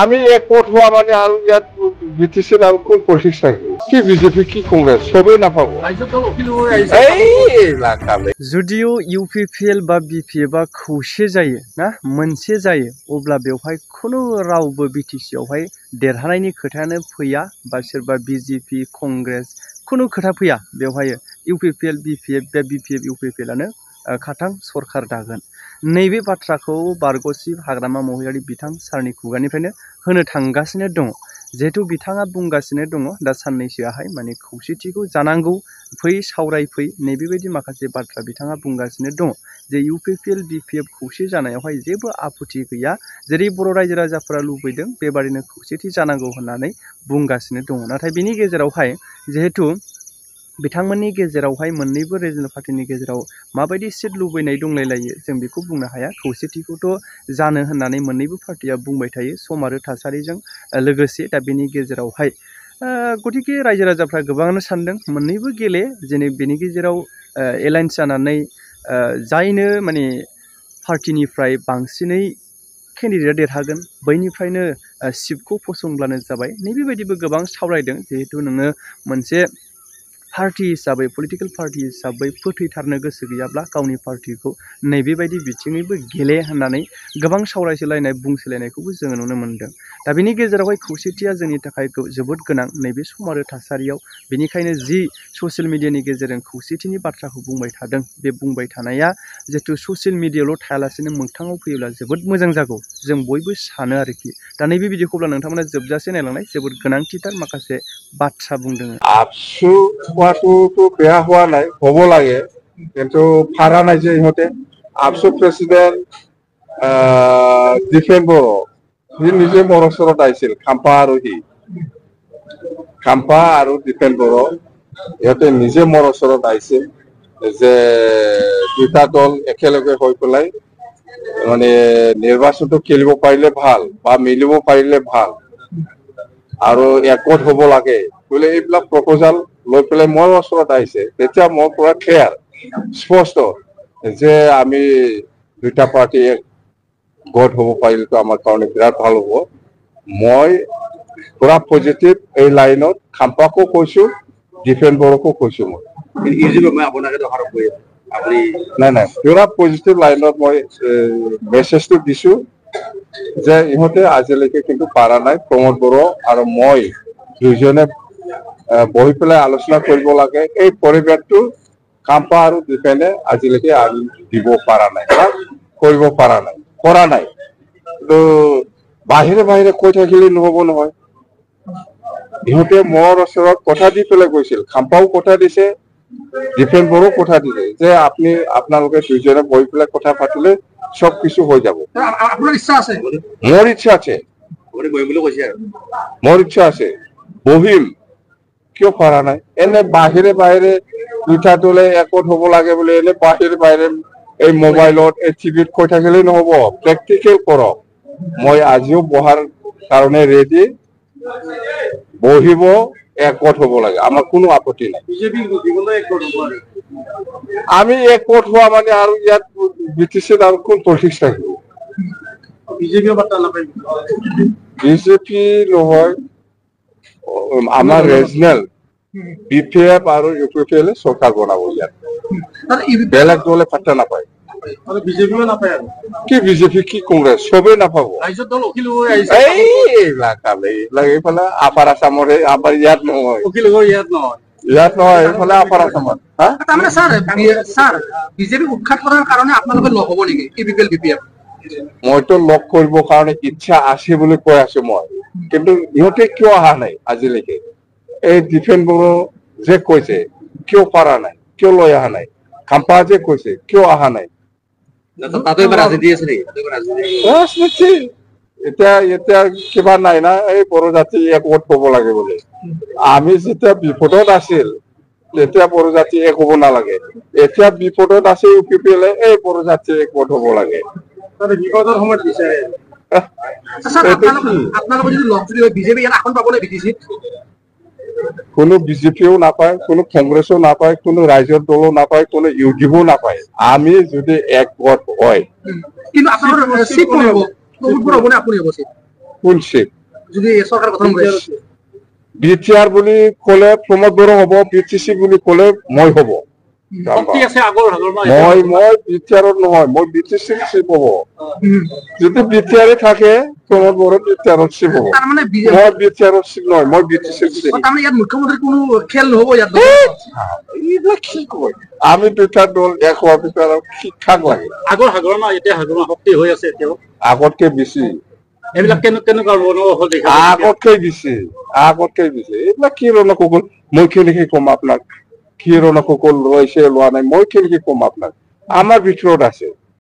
আমি একমত হোৱা মানে আৰু ইয়াত বিটিছিল আৰু কোন পলিটিক্স থাকে কি বিজেপি কি কংগ্ৰেছ সবেই নাপাব जुदियो इउपिपिएल बा बिपिएफआ खौसे जायो ना मोनसे जायो अब्ला बेवहाय खुनु रावबो बिटिसियावहाय देरहानायनि खोथायानो फैया बा सोरबा बिजेपि कंग्रेस खुनु खोथा फैया बेवहाय इउपिपिएल बिपिएफ बा बिपिएफ इउपिपिएलआनो खाथां सरखार दागोन नैबे बाथ्राखौ बारग'सिब हाग्रामा महिलारि बिथां सारनि खुगानिफ्रायनो होनो थांगासिनो दङ जिहेतु बिथाङा बुंगासिनो दङ दा साननैसोआहाय माने खौसेथिखौ जानांगौ फै सावरायफै नैबेबायदि माखासे बाथ्रा बिथाङा बुंगासिनो दङ जे इउपिपिएल बिपिएफ खौसे जानायावहाय जेबो आफुथि गैया जेरै बर' रायजो राजाफोरा लुबैदों बेबादिनो खौसेथि जानांगौ होननानै बुंगासिनो दङ नाथाय बिनि गेजेरावहाय जिहेतु बिथांमोननि गेजेरावहाय मोननैबो रिजनेल पार्टिनि गेजेराव माबायदि सिट लुबैनाय दंलायलायो जों बेखौ बुंनो हाया खौसेथिखौथ' जानो होननानै मोननैबो पार्टिया बुंबाय थायो सम आरो थासारिजों लोगोसे दा बेनि गेजेरावहाय गतिके रायजो राजाफ्रा गोबाङानो सानदों मोननैबो गेले जेने बेनि गेजेराव एलायन्स जानानै जायनो माने पार्टिनिफ्राय बांसिनै केन्डिडेटआ देरहागोन बैनिफ्रायनो सिटखौ फसंब्लानो जाबाय नैबेबायदिबो गोबां सावरायदों जिहेतु नोङो मोनसे पार्टी हिसाबै पलिटिकेल पार्टी हिसाबै फोथैथारनो गोसो गैयाब्ला गावनि पार्टीखौ नैबेबायदि बिथिङैबो गेले होननानै गोबां सावरायसोलायनाय बुंसोलायनायखौबो जोङो नुनो मोन्दों दा बेनि गेजेरावहाय खौसेथिया जोंनि थाखाय जोबोद गोनां नैबे सम आरो थासारियाव बेनिखायनो जि ससियेल मिडियानि गेजेरजों खौसेथिनि बाथ्राखौ बुंबाय थादों बे बुंबाय थानाया जिहेतु ससियेल मिडियायावल' थायालासेनो मोगथाङाव फैयोब्ला जोबोद मोजां जागौ जों बयबो सानो आरोखि दा नैबे भिडिअखौब्ला नोंथांमोना जोबजासे नायलांनाय जोबोद गोनांथिथार माखासे बाथ्रा बुंदों আপচু হোৱাটোতো বেয়া হোৱা নাই হ'ব লাগে কিন্তু ফাৰা নাই যে ইহঁতে আপচু প্ৰেচিডেণ্ট ডিফেন বড়ো সি নিজে মোৰ ওচৰত আহিছিল খাম্পা আৰু ডিফেন বড়ো ইহঁতে নিজে মোৰ ওচৰত আহিছিল যে দুটা দল একেলগে হৈ পেলাই মানে নিৰ্বাচনটো খেলিব পাৰিলে ভাল বা মিলিব পাৰিলে ভাল আৰু একগোট হ'ব লাগে বোলে এইবিলাক প্ৰপ'জাল লৈ পেলাই মোৰ ওচৰত আহিছে তেতিয়া মোৰ পৰা ক্লিয়াৰ স্পষ্ট যে আমি দুটা পাৰ্টি গোট হ'ব পাৰিলেতো আমাৰ কাৰণে বিৰাট ভাল হ'ব মই পুৰা পজিটিভ এই লাইনত খাম্পাকো কৈছো ডিফেন বড়োকো কৈছো মই আপোনাকে দৰকাৰ কৰি আপুনি নাই পুৰা পজিটিভ লাইনত মই মেছেজটো দিছো যে ইহঁতে আজিলৈকে কিন্তু পাৰা নাই প্ৰমোদ বড়ো আৰু মই দুইজনে বহি পেলাই আলোচনা কৰিব লাগে এই পৰিৱেশটো খাম্পা আৰু ডিফেনে আজিলৈকে আমি দিব পৰা নাই বা কৰিব পৰা নাই কৰা নাই তো বাহিৰে বাহিৰে কৈ থাকিলে নহ'ব নহয় ইহঁতে মোৰ ওচৰত কথা দি পেলাই গৈছিল খাম্পাও কথা দিছে ডিফেন বড়ো কথা দিছে যে আপোনালোকে দুইজনে বহি পেলাই কথা পাতিলে সব কিছু হৈ যাব আপোনাৰ ইচ্ছা আছে মোৰ ইচ্ছা আছে মোৰ ইচ্ছা আছে বহিম কিয় পৰা নাই এনে বাহিৰে বাহিৰে দুটা দলে একত হ'ব লাগে বুলি এনে বাহিৰে বাহিৰে এই মোবাইলত এই টিভিত কৈ থাকিলেই নহ'ব প্ৰেক্টিকেল কৰক মই আজিও বহাৰ কাৰণে ৰেডি বহিব একগোট হ'ব লাগে আমাৰ কোনো আপত্তি নাই আমি একগোট হোৱা মানে আৰু ইয়াত বিটিচিত আৰু কোন পলিটিক্স থাকিব বিজেপি নহয় আমাৰ ৰিজনেল বিপিএফ আৰু ইউপিপিএল চৰকাৰ বনাব ইয়াত বেলেগ দলে পাত্তা নাপায় কি বিজেপি কি কংগ্ৰেছ সবেই নাপাব এইফালে আপাৰ আছামৰে আমাৰ ইয়াত নহয় এইফালে আপাৰ আছামত মইতো লগ কৰিবৰ কাৰণে ইচ্ছা আছে বুলি কৈ আছো মই কিন্তু ইহঁতে কিয় অহা নাই আজিলৈকে এই ডিফেন বড়ো যে কৈছে কিয় পৰা নাই কিয় লৈ অহা নাই খাম্পা যে কৈছে কিয় অহা নাই ৰাজনীতি এতিয়া কিবা নাই না এই বড়ো জাতি একগোট হ'ব লাগে বুলি আমি যেতিয়া বিপদত আছিল তেতিয়া বড়ো জাতি এক হ'ব নালাগে এতিয়া বিপদত আছে ইউপিপিএলে এই বড়ো জাতি একগোট হ'ব লাগে বিপদৰ সময়ত বিচাৰে কোনো বিজেপিও নাপায় কোনো কংগ্ৰেছো নাপায় কোনো ৰাইজৰ দলো নাপায় কোনো ইউডিএফও নাপায় আমি যদি একগোট হয় কোনবোৰ হ'বনে আপুনি অৱশ্যে কুলশিপ যদি চৰকাৰ গঠন কৰে বিটিআৰ বুলি ক'লে প্ৰমোদ বড়ো হ'ব, বিটিচি বুলি ক'লে মই হ'ব। শক্তি আছে আগৰ হালৰ মই বিটিআৰত নহয়, মই বিটিচি চিপ হ'ব। যদি বিটিআৰে থাকে প্ৰমোদ বড়ো বিটিআৰত চিপ হ'ব। তাৰমানে মই বিটিআৰত চিপ নহয়, মই বিটিচি চিপ। তাৰমানে ইয়াত মুখ্যমন্ত্ৰীৰ কোনো খেল নহ'ব ইয়াত এইবিলাক কি কয়, আমি দুটা দল এক হোৱাৰ পিছত আৰু ঠিক-ঠাক লাগে। আগৰ হাগৰণা এতিয়া হাগৰণা শক্তি হৈ আছে এতিয়াও আগতকে বেছি, এইবিলাক কেনেকুৱা আগতকে বেছি। এইবিলাক কি ৰণকৌশল, মই কেনেকে কম আপোনাক কি ৰণকৌশল লৈছে লোৱা নাই, মই কেনেকে কম আপোনাক। আমাৰ ভিতৰত আছে।